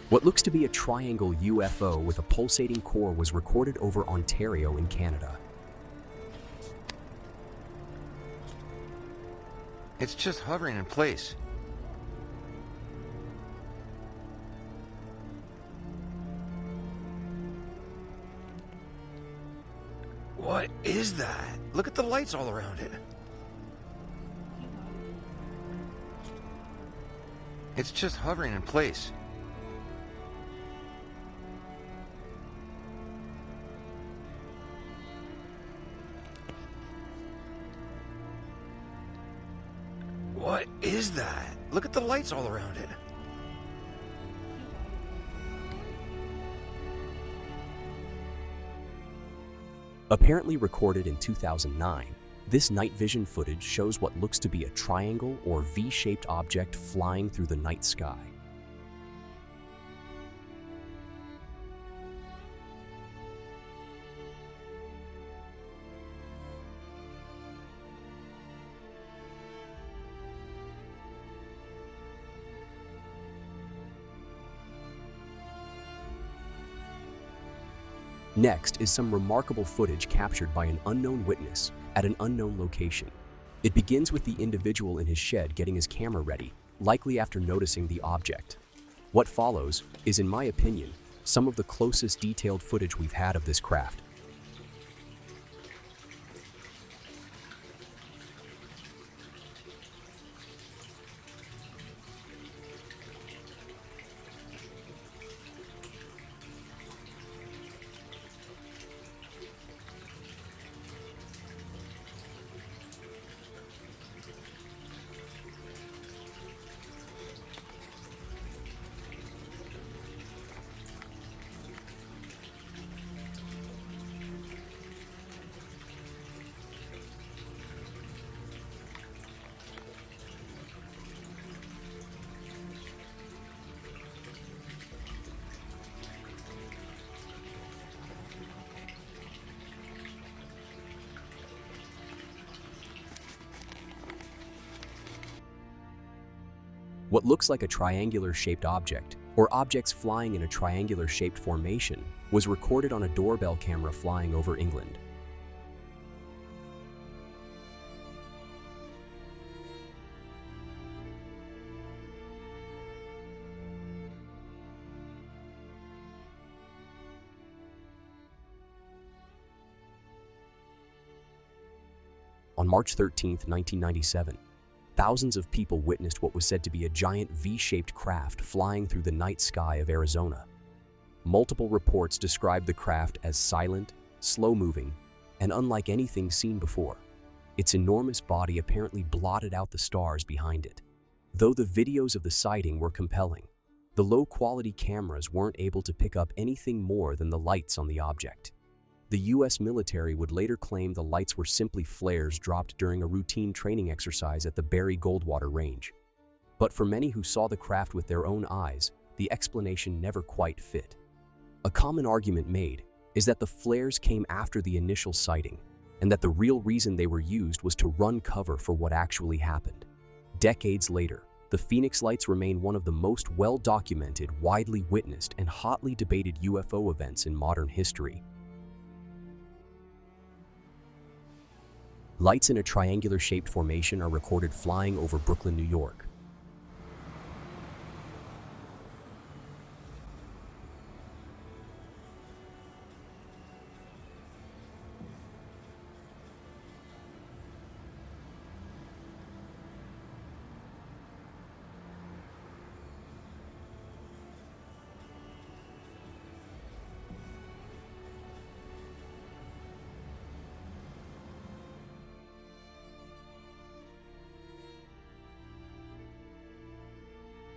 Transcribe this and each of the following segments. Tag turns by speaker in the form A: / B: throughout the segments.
A: What looks to be a triangle UFO with a pulsating core was recorded over Ontario in Canada.
B: It's just hovering in place. What is that? Look at the lights all around it. It's just hovering in place. What is that? Look at the lights all around it.
A: Apparently recorded in 2009, this night vision footage shows what looks to be a triangle or V-shaped object flying through the night sky. Next is some remarkable footage captured by an unknown witness at an unknown location. It begins with the individual in his shed getting his camera ready, likely after noticing the object. What follows is, in my opinion, some of the closest detailed footage we've had of this craft. What looks like a triangular-shaped object, or objects flying in a triangular-shaped formation, was recorded on a doorbell camera flying over England. On March 13, 1997, thousands of people witnessed what was said to be a giant V-shaped craft flying through the night sky of Arizona. Multiple reports described the craft as silent, slow-moving, and unlike anything seen before. Its enormous body apparently blotted out the stars behind it. Though the videos of the sighting were compelling, the low-quality cameras weren't able to pick up anything more than the lights on the object. The U.S. military would later claim the lights were simply flares dropped during a routine training exercise at the Barry Goldwater Range. But for many who saw the craft with their own eyes, the explanation never quite fit. A common argument made is that the flares came after the initial sighting, and that the real reason they were used was to run cover for what actually happened. Decades later, the Phoenix Lights remain one of the most well-documented, widely witnessed, and hotly debated UFO events in modern history. Lights in a triangular-shaped formation are recorded flying over Brooklyn, New York.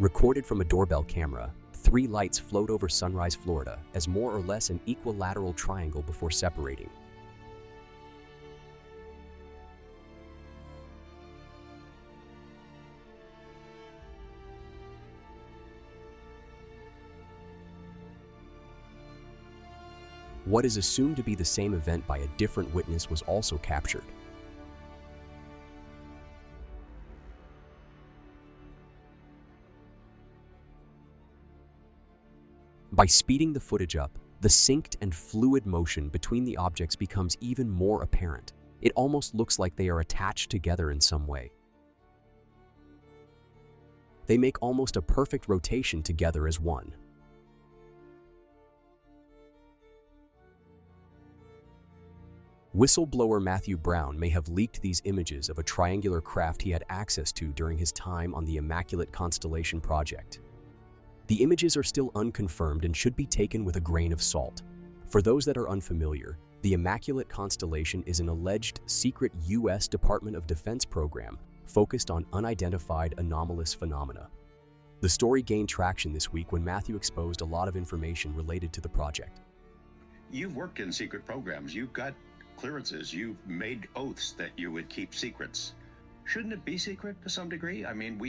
A: Recorded from a doorbell camera, 3 lights float over Sunrise, Florida, as more or less an equilateral triangle before separating. What is assumed to be the same event by a different witness was also captured. By speeding the footage up, the synced and fluid motion between the objects becomes even more apparent. It almost looks like they are attached together in some way. They make almost a perfect rotation together as one. Whistleblower Matthew Brown may have leaked these images of a triangular craft he had access to during his time on the Immaculate Constellation project. The images are still unconfirmed and should be taken with a grain of salt. For those that are unfamiliar, the Immaculate Constellation is an alleged secret U.S. Department of Defense program focused on unidentified anomalous phenomena. The story gained traction this week when Matthew exposed a lot of information related to the project.
C: You've worked in secret programs. You've got clearances. You've made oaths that you would keep secrets. Shouldn't it be secret to some degree? I mean,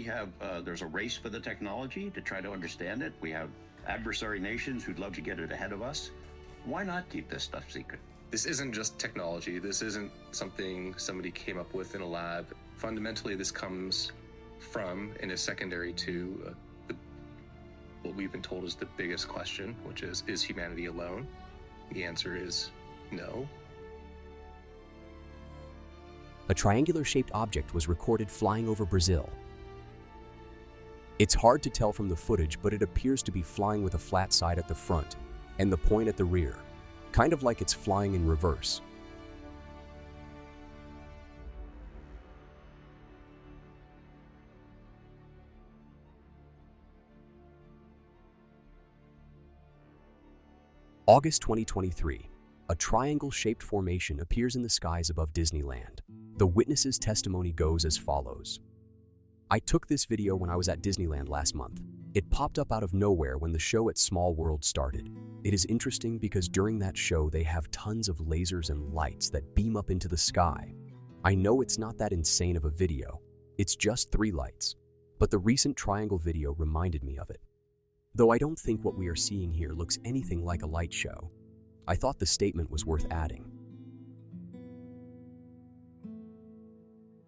C: there's a race for the technology to try to understand it. We have adversary nations who'd love to get it ahead of us. Why not keep this stuff secret?
D: This isn't just technology. This isn't something somebody came up with in a lab. Fundamentally, this comes from and is secondary to what we've been told is the biggest question, which is humanity alone? The answer is no.
A: A triangular-shaped object was recorded flying over Brazil. It's hard to tell from the footage, but it appears to be flying with a flat side at the front and the point at the rear, kind of like it's flying in reverse. August 2023. A triangle-shaped formation appears in the skies above Disneyland. The witness's testimony goes as follows. I took this video when I was at Disneyland last month. It popped up out of nowhere when the show at Small World started. It is interesting because during that show they have tons of lasers and lights that beam up into the sky. I know it's not that insane of a video. It's just 3 lights. But the recent triangle video reminded me of it. Though I don't think what we are seeing here looks anything like a light show, I thought the statement was worth adding.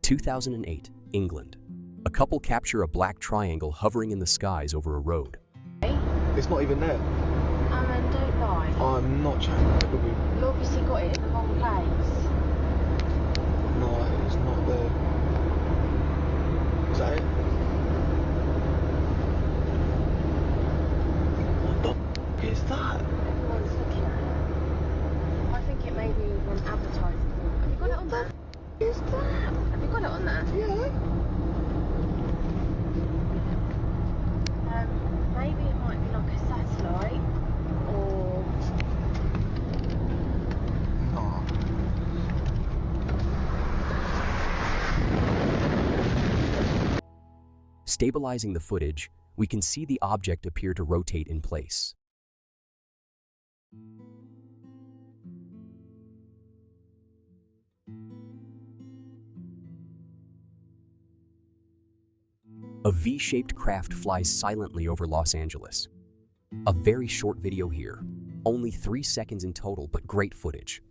A: 2008, England. A couple capture a black triangle hovering in the skies over a road.
E: It's not even there.
F: Don't lie.
E: I'm not chatting.
F: You obviously got it in the wrong place.
E: No, it's not there. Is that it? What the f is that?
F: Everyone's looking at it. I think it may be one advertising. Have you got it on there?
E: What is that?
F: Have you got it on there?
E: Yeah.
F: Maybe it might be like a satellite or...
E: No.
A: Stabilizing the footage, we can see the object appear to rotate in place. A V-shaped craft flies silently over Los Angeles. A very short video here, only 3 seconds in total, but great footage.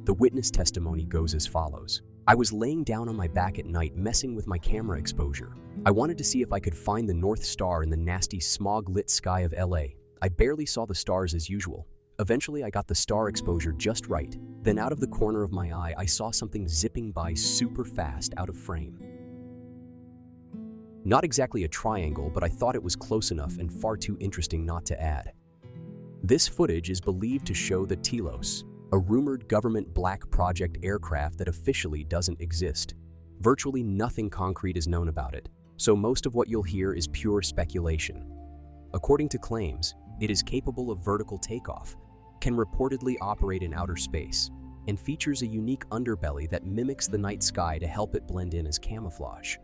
A: The witness testimony goes as follows. I was laying down on my back at night messing with my camera exposure. I wanted to see if I could find the North Star in the nasty smog-lit sky of LA. I barely saw the stars as usual. Eventually I got the star exposure just right. Then out of the corner of my eye, I saw something zipping by super fast out of frame. Not exactly a triangle, but I thought it was close enough and far too interesting not to add. This footage is believed to show the Telos, a rumored government black project aircraft that officially doesn't exist. Virtually nothing concrete is known about it, so most of what you'll hear is pure speculation. According to claims, it is capable of vertical takeoff, can reportedly operate in outer space, and features a unique underbelly that mimics the night sky to help it blend in as camouflage.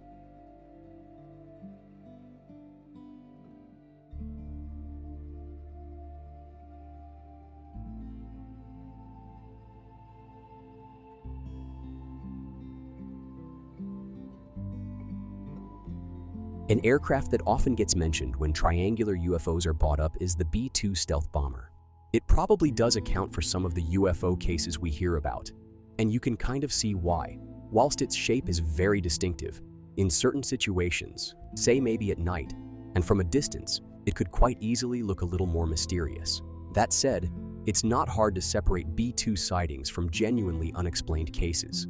A: An aircraft that often gets mentioned when triangular UFOs are brought up is the B-2 stealth bomber. It probably does account for some of the UFO cases we hear about, and you can kind of see why. Whilst its shape is very distinctive, in certain situations, say maybe at night, and from a distance, it could quite easily look a little more mysterious. That said, it's not hard to separate B-2 sightings from genuinely unexplained cases.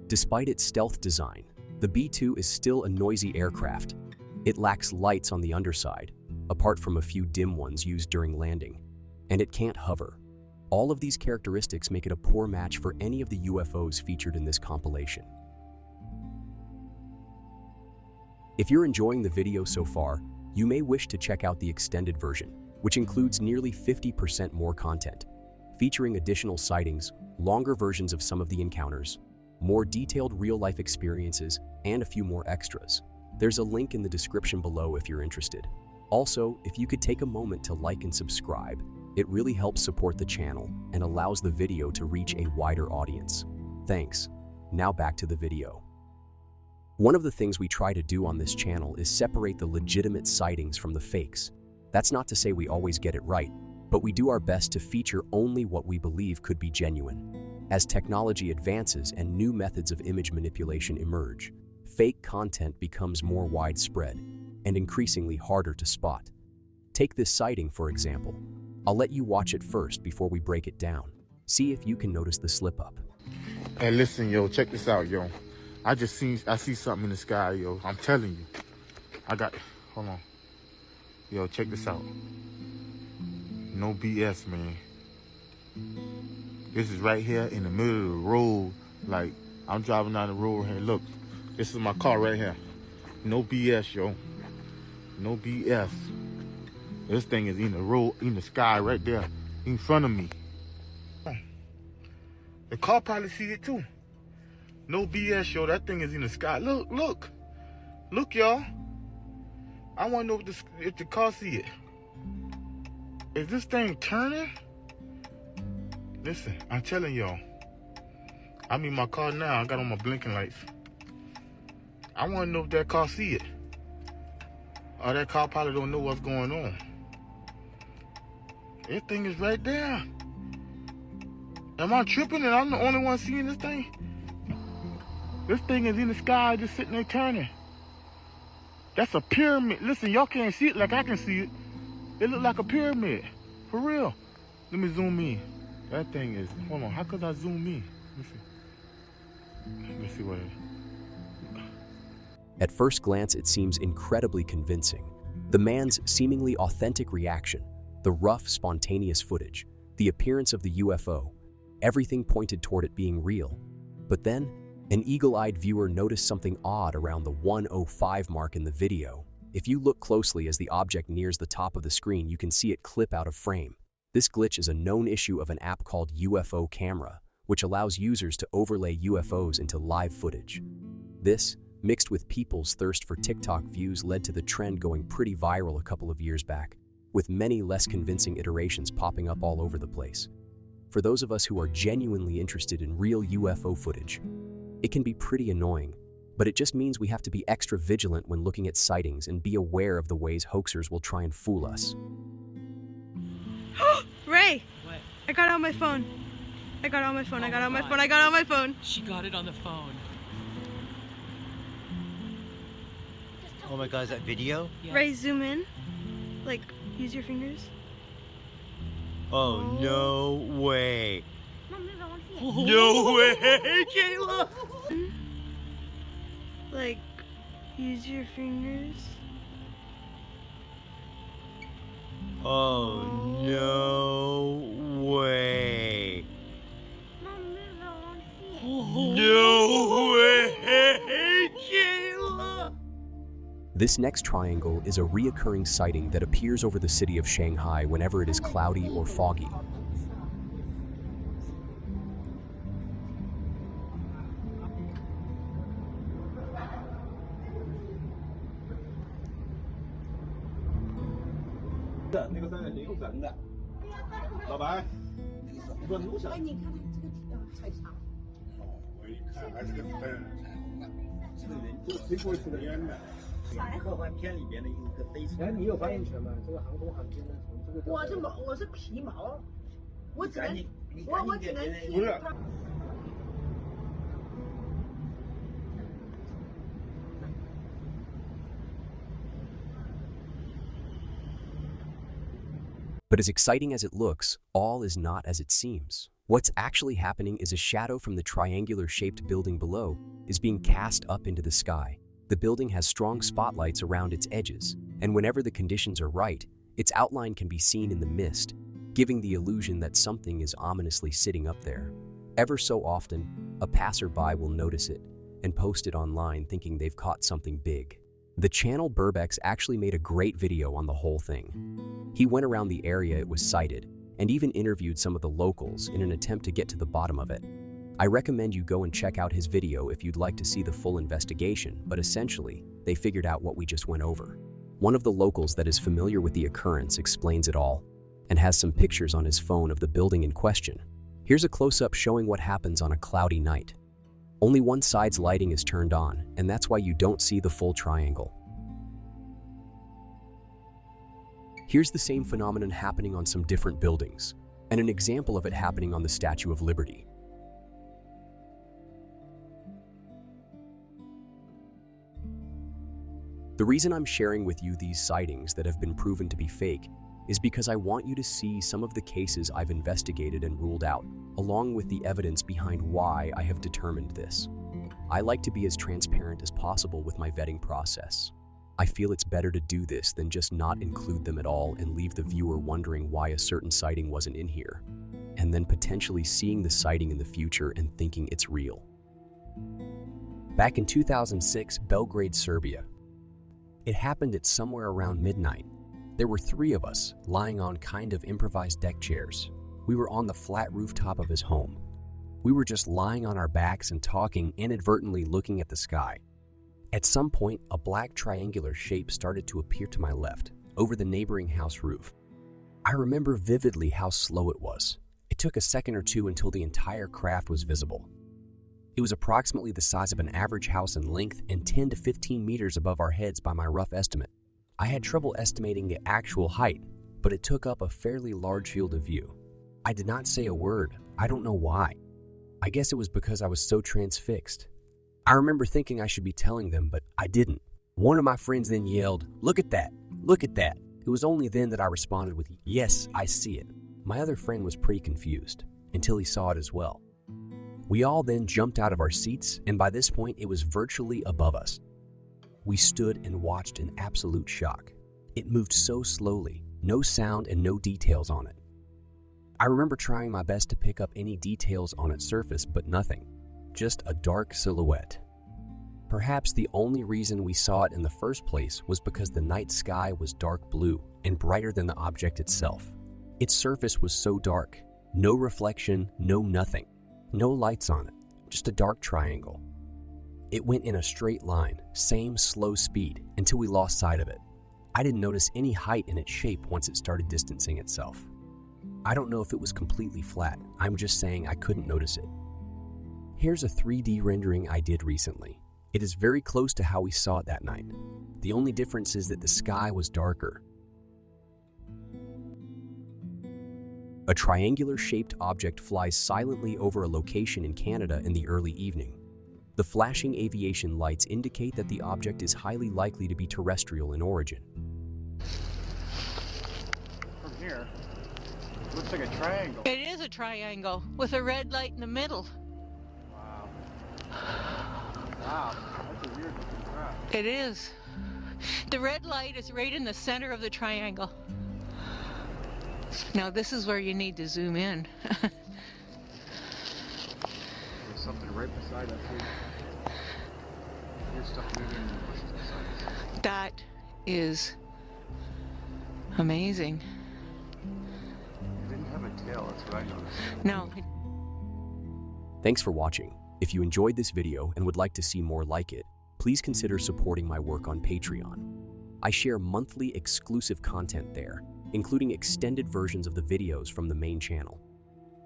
A: Despite its stealth design, the B-2 is still a noisy aircraft. It lacks lights on the underside, apart from a few dim ones used during landing, and it can't hover. All of these characteristics make it a poor match for any of the UFOs featured in this compilation. If you're enjoying the video so far, you may wish to check out the extended version, which includes nearly 50% more content, featuring additional sightings, longer versions of some of the encounters, more detailed real-life experiences, and a few more extras. There's a link in the description below if you're interested. Also, if you could take a moment to like and subscribe, it really helps support the channel and allows the video to reach a wider audience. Thanks. Now back to the video. One of the things we try to do on this channel is separate the legitimate sightings from the fakes. That's not to say we always get it right, but we do our best to feature only what we believe could be genuine. As technology advances and new methods of image manipulation emerge, fake content becomes more widespread and increasingly harder to spot. Take this sighting, for example. I'll let you watch it first before we break it down. See if you can notice the slip-up.
G: Hey, listen, yo, check this out, yo. I see something in the sky, yo. I'm telling you. Hold on. Yo, check this out. No BS, man. This is right here in the middle of the road. Like, I'm driving down the road here. Look, this is my car right here. No BS, yo. No BS. This thing is in the road, in the sky right there, in front of me. The car probably see it too. No BS, yo. That thing is in the sky. Look, look. Look, y'all. I want to know if the car see it. Is this thing turning? Listen, I'm telling y'all. I'm in my car now. I got on my blinking lights. I want to know if that car see it. Or that car probably don't know what's going on. This thing is right there. Am I tripping and I'm the only one seeing this thing? This thing is in the sky just sitting there turning. That's a pyramid. Listen, y'all can't see it like I can see it. It look like a pyramid. For real. Let me zoom in. That thing is, hold on, how could I zoom in? Let's see what it is.
A: At first glance, it seems incredibly convincing. The man's seemingly authentic reaction, the rough, spontaneous footage, the appearance of the UFO, everything pointed toward it being real. But then, an eagle-eyed viewer noticed something odd around the 105 mark in the video. If you look closely as the object nears the top of the screen, you can see it clip out of frame. This glitch is a known issue of an app called UFO Camera, which allows users to overlay UFOs into live footage. This, mixed with people's thirst for TikTok views, led to the trend going pretty viral a couple of years back, with many less convincing iterations popping up all over the place. For those of us who are genuinely interested in real UFO footage, it can be pretty annoying, but it just means we have to be extra vigilant when looking at sightings and be aware of the ways hoaxers will try and fool us.
H: Ray!
I: What?
H: I got it on my phone. I got it on my phone. I got it on my phone. I got it on my phone.
I: She got it on the phone.
J: Oh my god, is that video?
I: Yes.
H: Ray, zoom in. Like, use your fingers.
J: Oh, no way.
I: Oh.
J: No way, Kayla!
H: Like, use your fingers.
J: Oh, no way.
I: Oh.
J: No way, Kayla!
A: This next triangle is a reoccurring sighting that appears over the city of Shanghai whenever it is cloudy or foggy. But as exciting as it looks, all is not as it seems. What's actually happening is a shadow from the triangular-shaped building below is being cast up into the sky. The building has strong spotlights around its edges, and whenever the conditions are right, its outline can be seen in the mist, giving the illusion that something is ominously sitting up there. Ever so often, a passerby will notice it and post it online thinking they've caught something big. The channel Burbex actually made a great video on the whole thing. He went around the area it was sighted and even interviewed some of the locals in an attempt to get to the bottom of it. I recommend you go and check out his video if you'd like to see the full investigation, but essentially, they figured out what we just went over. One of the locals that is familiar with the occurrence explains it all and has some pictures on his phone of the building in question. Here's a close-up showing what happens on a cloudy night. Only one side's lighting is turned on, and that's why you don't see the full triangle. Here's the same phenomenon happening on some different buildings, and an example of it happening on the Statue of Liberty. The reason I'm sharing with you these sightings that have been proven to be fake is because I want you to see some of the cases I've investigated and ruled out, along with the evidence behind why I have determined this. I like to be as transparent as possible with my vetting process. I feel it's better to do this than just not include them at all and leave the viewer wondering why a certain sighting wasn't in here, and then potentially seeing the sighting in the future and thinking it's real. Back in 2006, Belgrade, Serbia. It happened at somewhere around midnight. There were 3 of us lying on kind of improvised deck chairs. We were on the flat rooftop of his home. We were just lying on our backs and talking, inadvertently looking at the sky. At some point, a black triangular shape started to appear to my left, over the neighboring house roof. I remember vividly how slow it was. It took a second or two until the entire craft was visible. It was approximately the size of an average house in length and 10 to 15 meters above our heads by my rough estimate. I had trouble estimating the actual height, but it took up a fairly large field of view. I did not say a word. I don't know why. I guess it was because I was so transfixed. I remember thinking I should be telling them, but I didn't. One of my friends then yelled, "Look at that! Look at that!" It was only then that I responded with, "Yes, I see it." My other friend was pretty confused, until he saw it as well. We all then jumped out of our seats, and by this point it was virtually above us. We stood and watched in absolute shock. It moved so slowly, no sound and no details on it. I remember trying my best to pick up any details on its surface, but nothing. Just a dark silhouette. Perhaps the only reason we saw it in the first place was because the night sky was dark blue and brighter than the object itself. Its surface was so dark, no reflection, no nothing. No lights on it, just a dark triangle. It went in a straight line, same slow speed, until we lost sight of it. I didn't notice any height in its shape once it started distancing itself. I don't know if it was completely flat, I'm just saying I couldn't notice it. Here's a 3D rendering I did recently. It is very close to how we saw it that night. The only difference is that the sky was darker. A triangular-shaped object flies silently over a location in Canada in the early evening. The flashing aviation lights indicate that the object is highly likely to be terrestrial in origin.
G: From here, it looks like a triangle.
K: It is a triangle with a red light in the middle.
G: Wow. Wow, that's a weird looking craft.
K: It is. The red light is right in the center of the triangle. Now this is where you need to zoom in.
G: There's something right beside us here. There's stuff moving in the bushes beside us.
K: That is amazing.
G: It didn't have a tail, that's what I noticed.
K: No.
A: Thanks for watching. If you enjoyed this video and would like to see more like it, please consider supporting my work on Patreon. I share monthly exclusive content there, including extended versions of the videos from the main channel.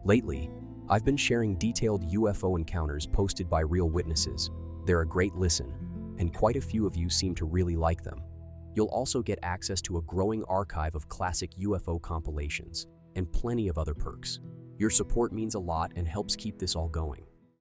A: Lately, I've been sharing detailed UFO encounters posted by real witnesses. They're a great listen, and quite a few of you seem to really like them. You'll also get access to a growing archive of classic UFO compilations, and plenty of other perks. Your support means a lot and helps keep this all going.